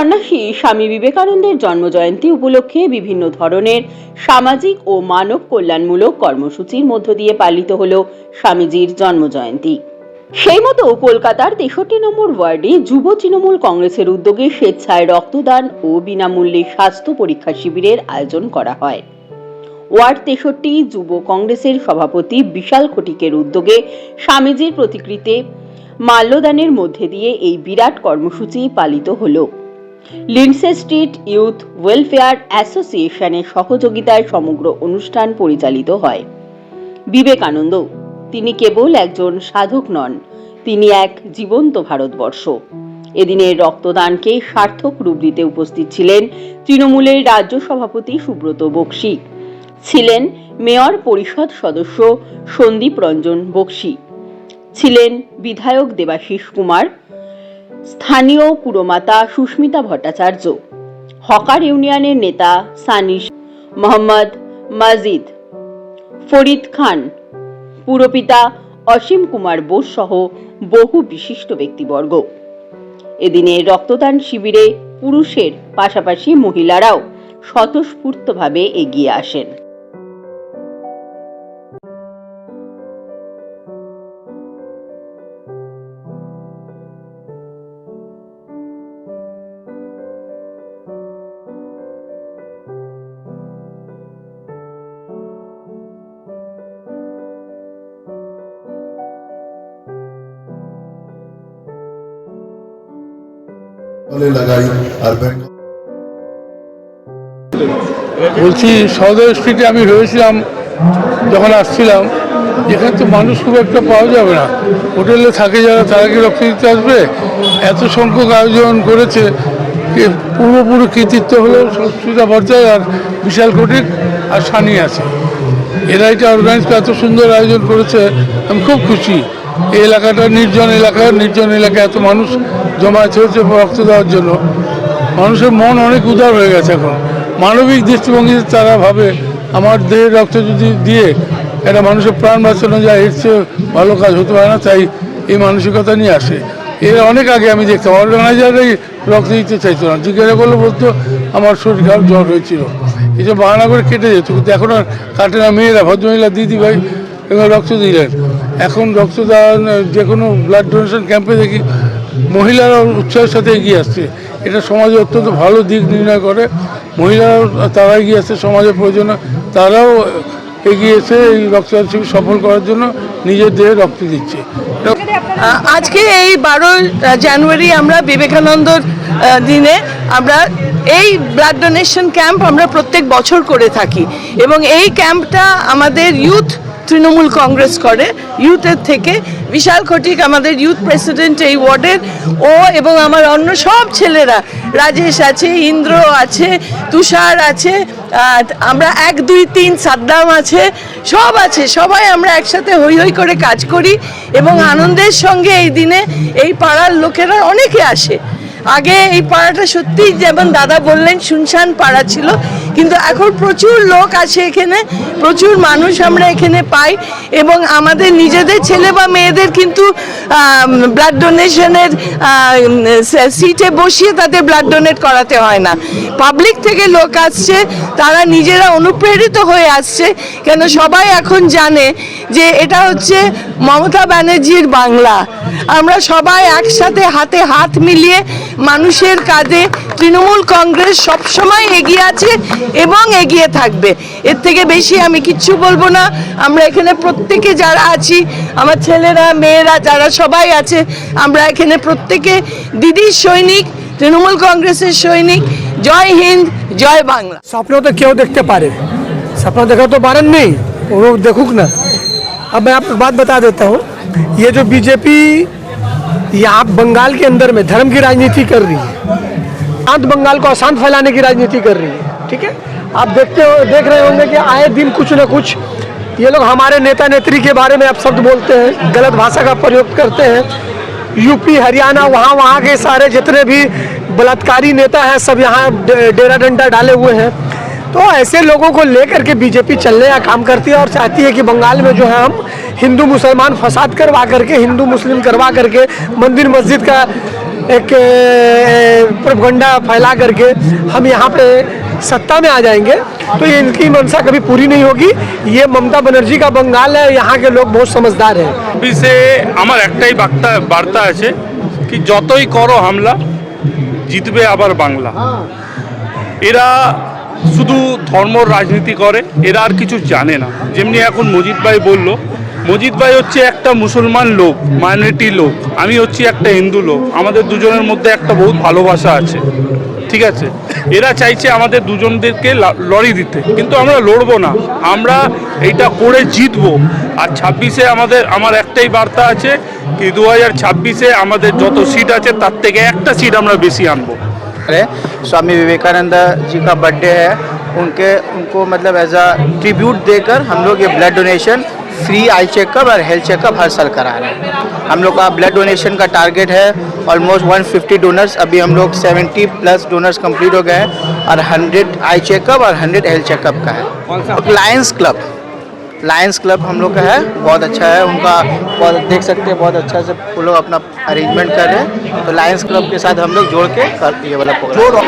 সন্ন্যাসী স্বামী বিবেকানন্দের জন্মজয়ন্তী উপলক্ষে বিভিন্ন ধরনের সামাজিক ও মানব কল্যাণমূলক কর্মসূচির মধ্য দিয়ে পালিত হল স্বামীজির জন্মজয়ন্তী। সেই মতো কলকাতার ৬৩ নম্বর ওয়ার্ডে যুব তৃণমূল কংগ্রেসের উদ্যোগে স্বেচ্ছায় রক্তদান ও বিনামূল্যে স্বাস্থ্য পরীক্ষা শিবিরের আয়োজন করা হয়। ওয়ার্ড ৬৩ যুব কংগ্রেসের সভাপতি বিশাল খটিকের উদ্যোগে স্বামীজির প্রতিকৃতিতে মাল্যদানের মধ্যে দিয়ে এই বিরাট কর্মসূচি পালিত হল। লিন্ডসে স্ট্রিট ইউথ ওয়েলফেয়ার অ্যাসোসিয়েশনের সহযোগিতায় সমগ্র অনুষ্ঠান পরিচালিত হয়। বিবেকানন্দ, তিনি কেবল একজন সাধক নন, তিনি এক জীবন্ত ভারতবর্ষ। এদিনের রক্তদানকে সার্থক রূপ দিতে উপস্থিত ছিলেন তৃণমূলের রাজ্য সভাপতি সুব্রত বক্সী, ছিলেন মেয়র পরিষদ সদস্য সন্দীপ রঞ্জন বক্সী, ছিলেন বিধায়ক দেবাশিস কুমার, স্থানীয় পুরমাতা সুস্মিতা ভট্টাচার্য, হকার ইউনিয়নের নেতা সানিশ, মোহাম্মদ মাজিদ, ফরিদ খান, পুরপিতা অসীম কুমার বোস সহ বহু বিশিষ্ট ব্যক্তিবর্গ। এদিনে রক্তদান শিবিরে পুরুষের পাশাপাশি মহিলারাও স্বতঃস্ফূর্তভাবে এগিয়ে আসেন। বলছি সদর স্ট্রিটে আমি ভেবেছিলাম যখন আসছিলাম, যেখানে তো মানুষ খুব একটা পাওয়া যাবে না, হোটেলে থাকে যারা, তারা কি রক্ত দিতে আসবে? এত সংখ্যক আয়োজন করেছে, পুরোপুরি কৃতিত্ব হলো সুস্মিতা ভট্টাচার্য আর বিশাল কোটিক আর সানি আছে। এরা এটা অর্গানাইজ করে এত সুন্দর আয়োজন করেছে, আমি খুব খুশি। এই এলাকাটা নির্জন এলাকায় এত মানুষ জমায়েত হয়েছে রক্ত দেওয়ার জন্য। মানুষের মন অনেক উদার হয়ে গেছে এখন। মানবিক দৃষ্টিভঙ্গিতে তারা ভাবে আমার দেহের রক্ত যদি দিয়ে একটা মানুষের প্রাণ বাঁচানো যায়, এর চেয়ে ভালো কাজ হতে পারে না। তাই এই মানসিকতা নিয়ে আসে। এর অনেক আগে আমি দেখতাম অর্গানাইজারই রক্ত দিতে চাইতো না, জিজ্ঞাসা করলে বলতো আমার শরীর খারাপ, জ্বর হয়েছিল, এই যে বাহানা করে কেটে যেত। কিন্তু এখন আর কাটে না। মেয়েরা, ভদ্রমহিলা, দিদি ভাই এগুলো রক্ত দিলেন। এখন রক্তদান, যে কোনো ব্লাড ডোনেশন ক্যাম্পে দেখি মহিলারা উৎসাহের সাথে এগিয়ে আসছে। এটা সমাজে অত্যন্ত ভালো দিক নির্ণয় করে। মহিলারাও তারা এগিয়ে আসছে, সমাজের প্রয়োজনে তারাও এগিয়ে এসে এই রক্তদান শিবির সফল করার জন্য নিজের দেহে রক্ত দিচ্ছে। আজকে এই 12 জানুয়ারি আমরা বিবেকানন্দর দিনে আমরা এই ব্লাড ডোনেশন ক্যাম্প আমরা প্রত্যেক বছর করে থাকি, এবং এই ক্যাম্পটা আমাদের ইউথ তৃণমূল কংগ্রেস করে। ইউথের থেকে বিশাল খটিক আমাদের ইউথ প্রেসিডেন্ট এই ওয়ার্ডের, ও এবং আমার অন্য সব ছেলেরা, রাজেশ আছে, ইন্দ্র আছে, তুষার আছে, আমরা 1, 2, 3 সাদ্দাম আছে, সব আছে। সবাই আমরা একসাথে হই হই করে কাজ করি এবং আনন্দের সঙ্গে এই দিনে এই পাড়ার লোকেরা অনেকে আসে। আগে এই পাড়াটা সত্যি, যেমন দাদা বললেন, শুনশান পাড়া ছিল, কিন্তু এখন প্রচুর লোক আসে এখানে, প্রচুর মানুষ আমরা এখানে পাই। এবং আমাদের নিজেদের ছেলে বা মেয়েদের কিন্তু ব্লাড ডোনেশনের সিটে বসিয়ে তাদের ব্লাড ডোনেট করাতে হয় না। পাবলিক থেকে লোক আসছে, তারা নিজেরা অনুপ্রেরিত হয়ে আসছে। কেন সবাই এখন জানে যে এটা হচ্ছে মমতা ব্যানার্জির বাংলা। আমরা সবাই একসাথে হাতে হাত মিলিয়ে মানুষের কাজে তৃণমূল কংগ্রেস সবসময় এগিয়ে আছে এবং এগিয়ে থাকবে। এর থেকে বেশি আমি কিচ্ছু বলবো না। আমরা এখানে প্রত্যেকে যারা আছি, আমার ছেলেরা, মেয়েরা, যারা সবাই আছে, আমরা এখানে প্রত্যেকে দিদির সৈনিক, তৃণমূল কংগ্রেসের সৈনিক। জয় হিন্দ, জয় বাংলা। স্বপ্ন তো কেউ দেখতে পারে, স্বপ্ন দেখা তো পারেন नहीं, वो देखूक ना। अब मैं आपको बात बता देता हूँ, ये जो बीजेपी यहाँ बंगाल के अंदर में धर्म की राजनीति कर रही है, शांत बंगाल को अशांत फैलाने की राजनीति कर रही है, ठीक है। आप देख रहे होंगे कि आए दिन कुछ न कुछ ये लोग हमारे नेता नेत्री के बारे में अपशब्द बोलते हैं, गलत भाषा का प्रयोग करते हैं। यूपी, हरियाणा, वहाँ के सारे जितने भी बलात्कारी नेता हैं सब यहाँ डेरा डंडा डाले हुए हैं। तो ऐसे लोगों को लेकर के बीजेपी चलने का काम करती है और चाहती है कि बंगाल में जो है हम हिंदू मुसलमान फसाद करवा करके, हिंदू मुस्लिम करवा करके, मंदिर मस्जिद का एक प्रोपगंडा फैला करके हम यहाँ पे सत्ता में आ जाएंगे तो ये इनकी मंशा कभी पूरी नहीं होगी। ये ममता बनर्जी का बंगाल है, यहाँ के लोग बहुत समझदार हैं। অফিসে আমার একটাই বার্তা আছে কি যতই করো হামলা জিতবে আবার বাংলা। এরা শুধু ধর্মর রাজনীতি করে, এরা আর কিছু জানে না। যেমনি এখন মজিদ ভাই বলল, মজিদ ভাই হচ্ছে একটা মুসলমান লোক, মাইনরিটি লোক, আমি হচ্ছি একটা হিন্দু লোক, আমাদের দুজনের মধ্যে একটা বহুত ভালোবাসা আছে, ঠিক আছে। এরা চাইছে আমাদের দুজনদেরকে লড়ি দিতে, কিন্তু আমরা লড়বো না, আমরা এইটা করে জিতবো। আর 26-এ আমার একটাই বার্তা আছে কি 2026-এ আমাদের যত সিট আছে তার থেকে একটা সিট আমরা বেশি আনবো। स्वामी विवेकानंद जी का बर्थडे है, उनको मतलब एज अ ट्रिब्यूट देकर हम लोग ये blood donation, free eye checkup और हेल्थ चेकअप हर साल करा रहे हैं। हम लोग का ब्लड डोनेशन का टारगेट है ऑलमोस्ट 150 डोनर्स, अभी हम लोग 70+ डोनर्स कंप्लीट हो गए हैं और 100 आई चेकअप और 100 हेल्थ चेकअप का है। लायंस क्लब हम लोग का है, बहुत अच्छा है उनका, बहुत देख सकते हैं बहुत अच्छा से वो लोग अपना अरेंजमेंट कर रहे हैं। तो लायंस क्लब के साथ हम लोग जोड़ के ये वाला प्रोग्राम